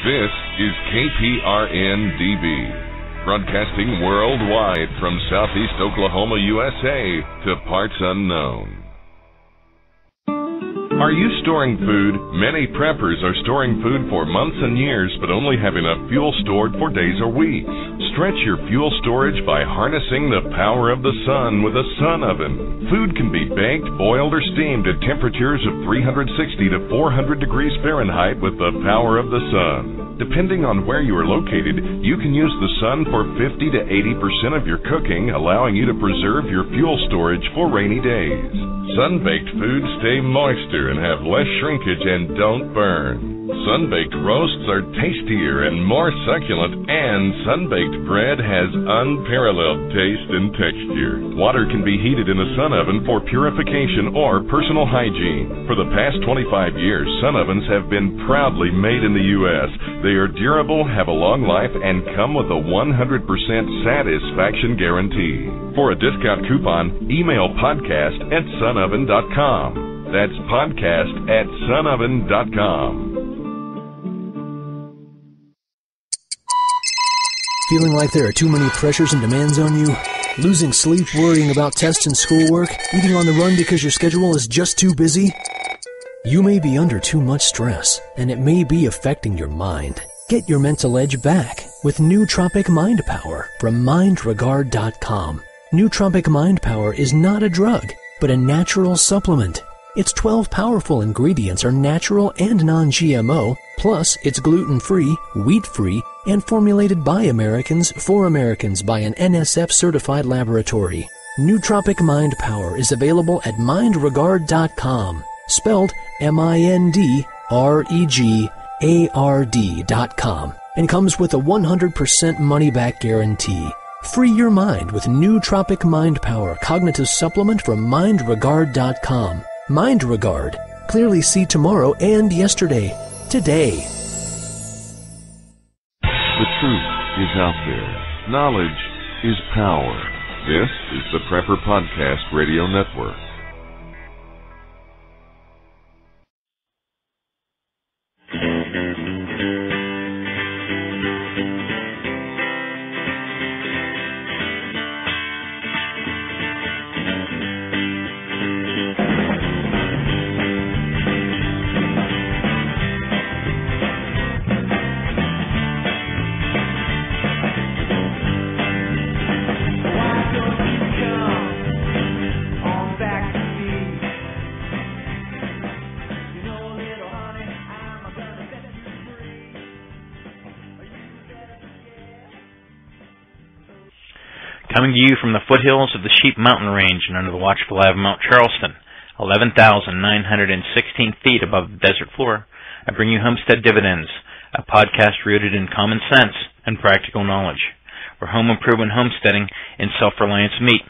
This is KPRN-DB, broadcasting worldwide from Southeast Oklahoma, USA to parts unknown. Are you storing food? Many preppers are storing food for months and years, but only have enough fuel stored for days or weeks. Stretch your fuel storage by harnessing the power of the sun with a sun oven. Food can be baked, boiled, or steamed at temperatures of 360 to 400 degrees Fahrenheit with the power of the sun. Depending on where you are located, you can use the sun for 50 to 80% of your cooking, allowing you to preserve your fuel storage for rainy days. Sun-baked foods stay moister and have less shrinkage and don't burn. Sun-baked roasts are tastier and more succulent, and sun-baked bread has unparalleled taste and texture. Water can be heated in a sun oven for purification or personal hygiene. For the past 25 years, sun ovens have been proudly made in the U.S. They are durable, have a long life, and come with a 100% satisfaction guarantee. For a discount coupon, email podcast@sunoven.com. That's podcast@sunoven.com. Feeling like there are too many pressures and demands on you? Losing sleep worrying about tests and schoolwork? Eating on the run because your schedule is just too busy? You may be under too much stress, and it may be affecting your mind. Get your mental edge back with Nootropic Mind Power from mindregard.com. Nootropic Mind Power is not a drug, but a natural supplement. Its 12 powerful ingredients are natural and non-GMO, plus it's gluten-free, wheat-free, and formulated by Americans for Americans by an NSF-certified laboratory. Nootropic Mind Power is available at mindregard.com, spelled mindregard.com, and comes with a 100% money-back guarantee. Free your mind with Nootropic Mind Power Cognitive Supplement from mindregard.com. MindRegard. Clearly see tomorrow and yesterday. Today. The truth is out there. Knowledge is power. This is the Prepper Podcast Radio Network. Coming to you from the foothills of the Sheep Mountain Range and under the watchful eye of Mount Charleston, 11,916 feet above the desert floor, I bring you Homestead Dividends, a podcast rooted in common sense and practical knowledge, where home improvement, homesteading, and self-reliance meet.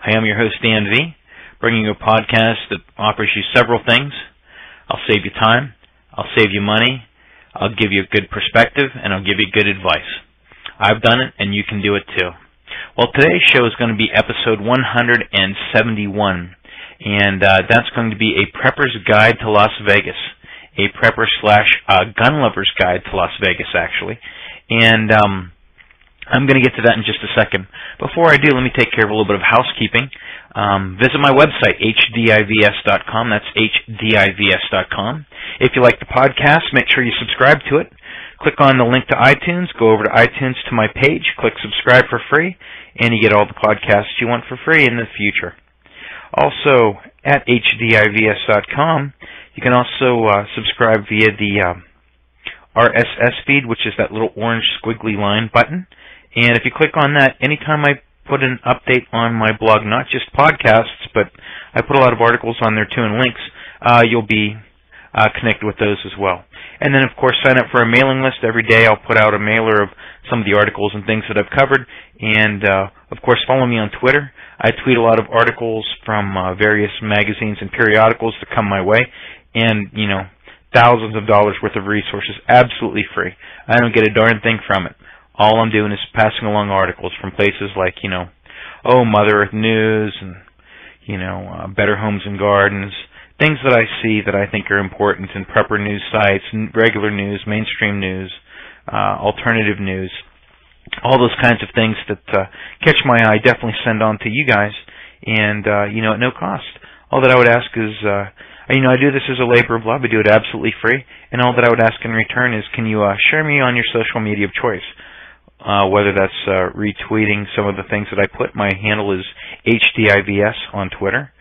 I am your host, Dan V., bringing you a podcast that offers you several things. I'll save you time, I'll save you money, I'll give you a good perspective, and I'll give you good advice. I've done it, and you can do it too. Well, today's show is going to be episode 171, and that's going to be a prepper's guide to Las Vegas, a prepper/gun lover's guide to Las Vegas, actually. And I'm going to get to that in just a second. Before I do, let me take care of a little bit of housekeeping. Visit my website, hdivs.com. That's hdivs.com. If you like the podcast, make sure you subscribe to it. Click on the link to iTunes, go over to iTunes to my page, click subscribe for free, and you get all the podcasts you want for free in the future. Also, at hdivs.com, you can also subscribe via the RSS feed, which is that little orange squiggly line button. And if you click on that, anytime I put an update on my blog, not just podcasts, but I put a lot of articles on there too and links, you'll be connected with those as well. And then, of course, sign up for a mailing list. Every day I'll put out a mailer of some of the articles and things that I've covered. And, of course, follow me on Twitter. I tweet a lot of articles from various magazines and periodicals that come my way. And, you know, thousands of dollars worth of resources, absolutely free. I don't get a darn thing from it. All I'm doing is passing along articles from places like, you know, Mother Earth News and, you know, Better Homes and Gardens, things that I see that I think are important in prepper news sites, regular news, mainstream news, alternative news, all those kinds of things that catch my eye, definitely send on to you guys, and at no cost. All that I would ask is, I do this as a labor of love. I do it absolutely free, and all that I would ask in return is, can you share me on your social media of choice? Whether that's retweeting some of the things that I put. My handle is HDIVS on Twitter.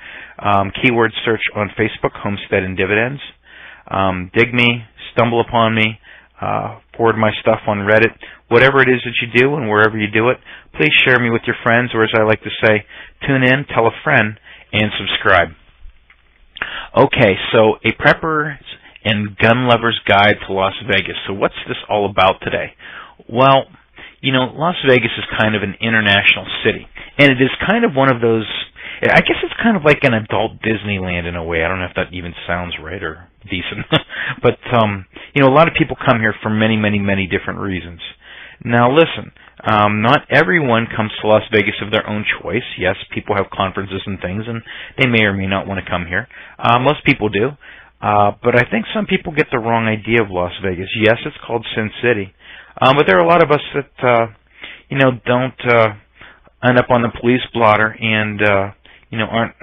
Keyword search on Facebook, Homestead and Dividends. Dig me, stumble upon me, forward my stuff on Reddit. Whatever it is that you do and wherever you do it, please share me with your friends, or as I like to say, tune in, tell a friend, and subscribe. Okay, so a prepper's and gun lover's guide to Las Vegas. So what's this all about today? Well, Las Vegas is kind of an international city, and it is kind of one of those, I guess it's kind of like an adult Disneyland in a way. I don't know if that even sounds right or decent. But, a lot of people come here for many, many, many different reasons. Now, listen, not everyone comes to Las Vegas of their own choice. Yes, people have conferences and things, and they may or may not want to come here. Most people do. But I think some people get the wrong idea of Las Vegas. Yes, it's called Sin City. But there are a lot of us that, don't end up on the police blotter and, aren't,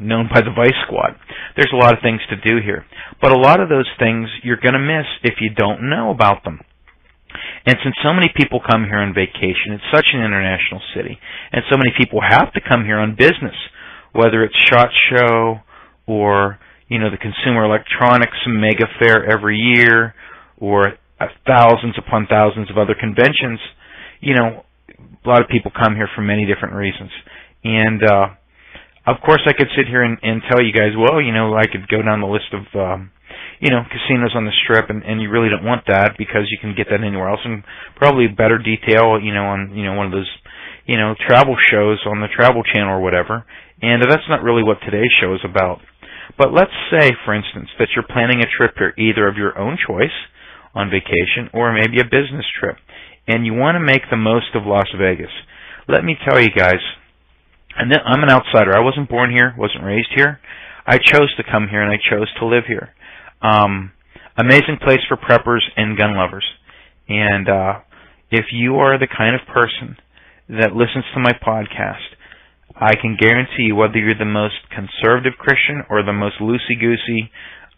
known by the Vice Squad. There's a lot of things to do here. But a lot of those things you're going to miss if you don't know about them. And since so many people come here on vacation, it's such an international city, and so many people have to come here on business, whether it's SHOT Show or, the Consumer Electronics Mega Fair every year, or thousands upon thousands of other conventions. A lot of people come here for many different reasons. And, of course, I could sit here and tell you guys, well, I could go down the list of, casinos on the Strip, and you really don't want that because you can get that anywhere else, and probably better detail, on, one of those, travel shows on the Travel Channel or whatever. And that's not really what today's show is about. But let's say, for instance, that you're planning a trip here, either of your own choice on vacation or maybe a business trip, and you want to make the most of Las Vegas. Let me tell you guys, and I'm an outsider. I wasn't born here, wasn't raised here. I chose to come here, and I chose to live here. Amazing place for preppers and gun lovers. And if you are the kind of person that listens to my podcast, I can guarantee you, whether you're the most conservative Christian or the most loosey-goosey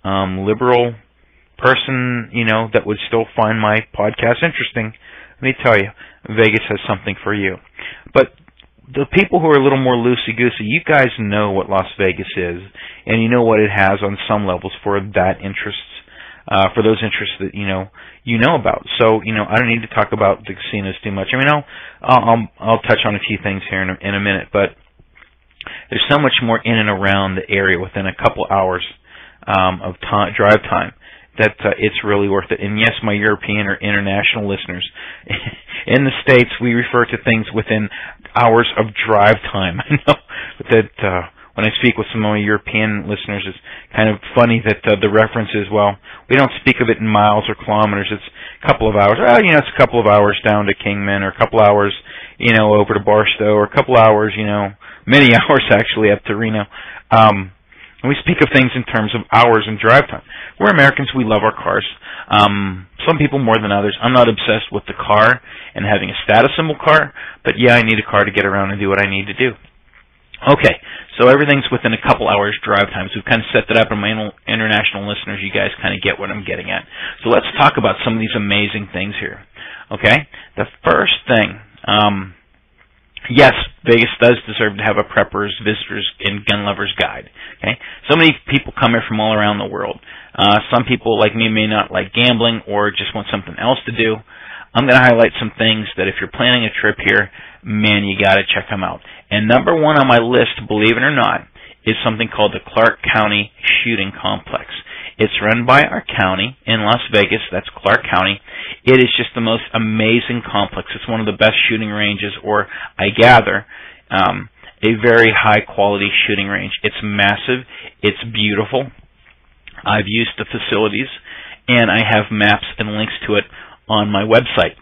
liberal person, that would still find my podcast interesting, let me tell you, Vegas has something for you. But the people who are a little more loosey-goosey, you guys know what Las Vegas is, and you know what it has on some levels for that interests, for those interests that you know about. So I don't need to talk about the casinos too much. I mean, I'll touch on a few things here in a minute, but there's so much more in and around the area within a couple hours of drive time that it's really worth it. And yes, my European or international listeners, in the States, we refer to things within hours of drive time. I know that when I speak with some of my European listeners, it's kind of funny that the reference is, well, we don't speak of it in miles or kilometers. It's a couple of hours. Well, it's a couple of hours down to Kingman, or a couple hours, over to Barstow, or a couple hours, many hours actually up to Reno. And we speak of things in terms of hours and drive time. We're Americans. We love our cars. Some people more than others. I'm not obsessed with the car and having a status symbol car, but yeah, I need a car to get around and do what I need to do. Okay, so everything's within a couple hours drive time. So we've kind of set that up, and my international listeners, you guys kind of get what I'm getting at. So let's talk about some of these amazing things here. Okay, the first thing, yes, Vegas does deserve to have a prepper's, visitors, and gun lover's guide. Okay, so many people come here from all around the world. Some people, like me, may not like gambling or just want something else to do. I'm going to highlight some things that if you're planning a trip here, man, you got to check them out. And number one on my list, believe it or not, is something called the Clark County Shooting Complex. It's run by our county in Las Vegas. That's Clark County. It is just the most amazing complex. It's one of the best shooting ranges, or I gather, a very high-quality shooting range. It's massive. It's beautiful. I've used the facilities, and I have maps and links to it on my website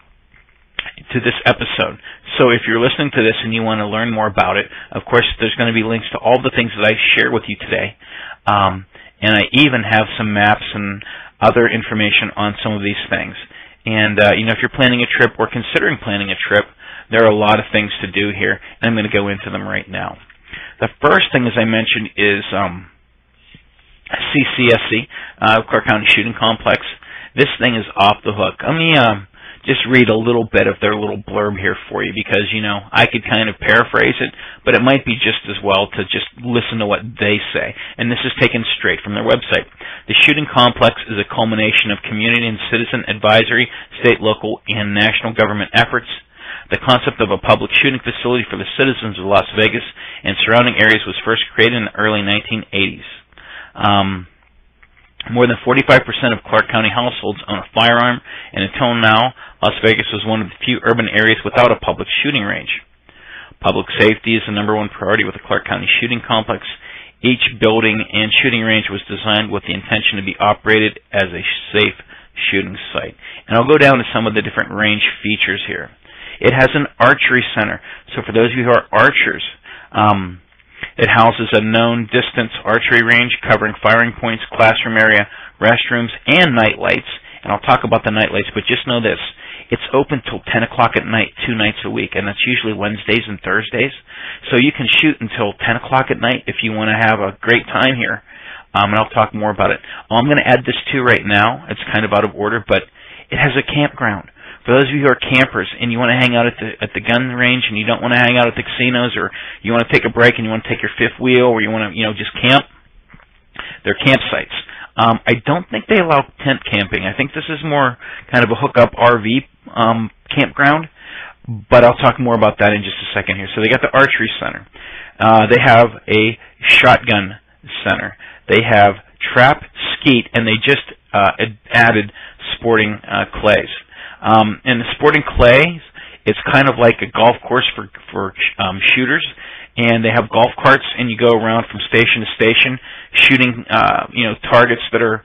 to this episode. So if you're listening to this and you want to learn more about it, of course, there's going to be links to all the things that I share with you today. And I even have some maps and other information on some of these things. And if you're planning a trip or considering planning a trip, there are a lot of things to do here, and I'm going to go into them right now. The first thing, as I mentioned, is CCSC, Clark County Shooting Complex. This thing is off the hook. Let me just read a little bit of their little blurb here for you, because, I could kind of paraphrase it, but it might be just as well to just listen to what they say. And this is taken straight from their website. The shooting complex is a culmination of community and citizen advisory, state, local, and national government efforts. The concept of a public shooting facility for the citizens of Las Vegas and surrounding areas was first created in the early 1980s. More than 45% of Clark County households own a firearm, and until now, Las Vegas was one of the few urban areas without a public shooting range. Public safety is the number one priority with the Clark County Shooting Complex. Each building and shooting range was designed with the intention to be operated as a safe shooting site. And I'll go down to some of the different range features here. It has an archery center. So for those of you who are archers, it houses a known distance archery range covering firing points, classroom area, restrooms, and night lights. And I'll talk about the night lights, but just know this. It's open till 10 o'clock at night, 2 nights a week, and that's usually Wednesdays and Thursdays. So you can shoot until 10 o'clock at night if you want to have a great time here. And I'll talk more about it. I'm going to add this too right now. It's kind of out of order, but it has a campground. For those of you who are campers and you want to hang out at the gun range and you don't want to hang out at the casinos, or you want to take a break and you want to take your fifth wheel, or you want to, just camp, they're campsites. I don't think they allow tent camping. I think this is more kind of a hookup RV campground, but I'll talk more about that in just a second here. So they got the archery center. They have a shotgun center. They have trap, skeet, and they just added sporting clays. And the sporting clays, it's kind of like a golf course for shooters. And they have golf carts, and you go around from station to station shooting, targets that are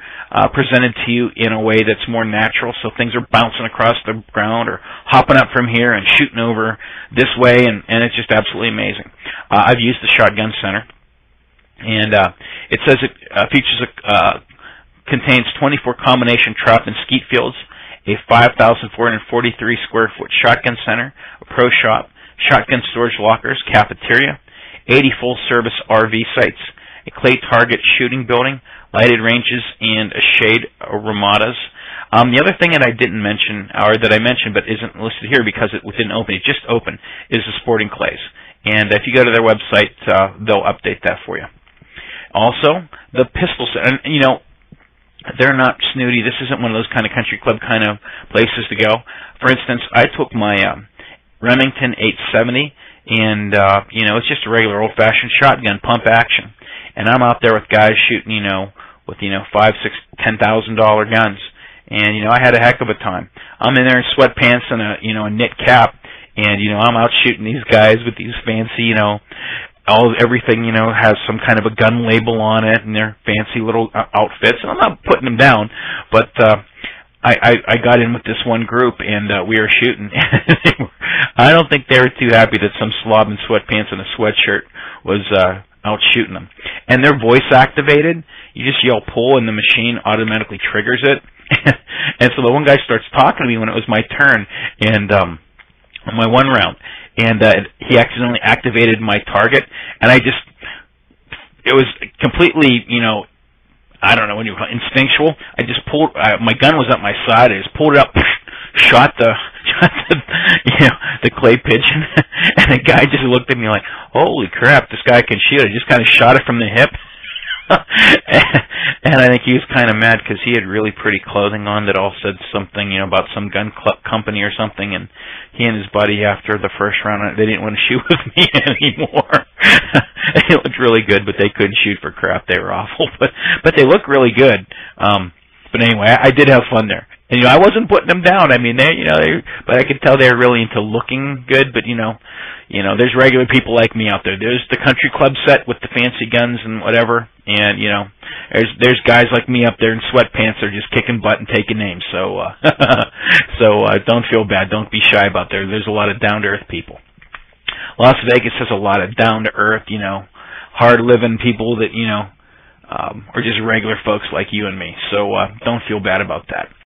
presented to you in a way that's more natural. So things are bouncing across the ground or hopping up from here and shooting over this way, and it's just absolutely amazing. I've used the shotgun center, and it says it contains 24 combination trap and skeet fields, a 5,443 square foot shotgun center, a pro shop, shotgun storage lockers, cafeteria, 80 full-service RV sites, a clay target shooting building, lighted ranges, and a shade ramadas. The other thing that I didn't mention, or that I mentioned but isn't listed here because it didn't open, it just opened, is the sporting clays. And if you go to their website, they'll update that for you. Also, the pistols, and they're not snooty. This isn't one of those kind of country club kind of places to go. For instance, I took my Remington 870, and it's just a regular old-fashioned shotgun pump action. And I'm out there with guys shooting, with $5,000, $6,000, $10,000 guns, and I had a heck of a time. I'm in there in sweatpants and a knit cap, and I'm out shooting these guys with these fancy, everything has some kind of a gun label on it, and their fancy little outfits. And I'm not putting them down, but I got in with this one group, and we were shooting. I don't think they were too happy that some slob in sweatpants and a sweatshirt was out shooting them. And they're voice activated. You just yell pull, and the machine automatically triggers it. And so the one guy starts talking to me when it was my turn, and on my one round, and he accidentally activated my target, and it was completely, I don't know what you call it, instinctual. I just pulled, my gun was at my side, I just pulled it up, shot the clay pigeon, and the guy just looked at me like, holy crap, this guy can shoot. I just kind of shot it from the hip. And I think he was kind of mad because he had really pretty clothing on that all said something, about some gun company or something, and he and his buddy, after the first round, they didn't want to shoot with me anymore. They looked really good, but they couldn't shoot for crap. They were awful, but they looked really good. But anyway, I did have fun there. And, I wasn't putting them down. I mean, but I could tell they were really into looking good. But, there's regular people like me out there. There's the country club set with the fancy guns and whatever. And, there's guys like me up there in sweatpants that are just kicking butt and taking names. So, don't feel bad. Don't be shy about there. There's a lot of down-to-earth people. Las Vegas has a lot of down-to-earth, hard-living people that, are just regular folks like you and me. So, don't feel bad about that.